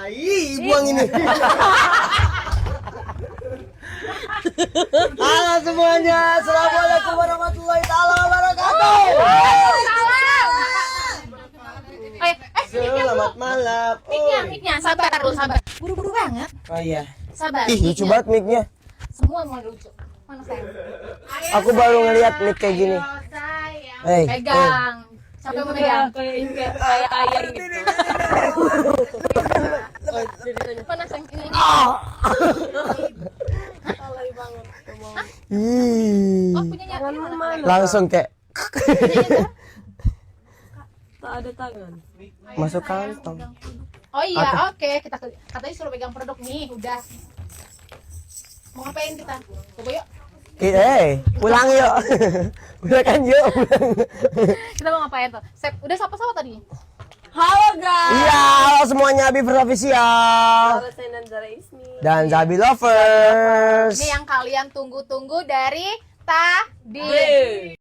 buang ini. Halo semuanya, assalamualaikum warahmatullahi wabarakatuh. Selamat malam. Mic-nya, sabar dulu, sabar. Buru-buru banget. Oh iya. Sabar. Ih, lucu banget mic-nya. Semua mau lucu. Mana sayang? Aku baru ngeliat mic kayak gini. Hey, Pegang. Siapa yang mau pegang? Kayak ayam gitu. Mana sayang? Ini. Ih, Oh, punyanya mana? langsung kayak Tak ada tangan. masuk kantong. Oh iya, oke. Kita katanya suruh pegang produk nih, udah. Mau ngapain kita? Coba yuk. Pulang yuk. Udah kan yuk. Kita mau ngapain tuh? Sep, udah sapa-sapa tadi. Halo guys. Iya, halo semuanya, Abi Official Halo, saya Nanzara Ismi. dan Zabi Lovers. Ini yang kalian tunggu-tunggu dari tadi.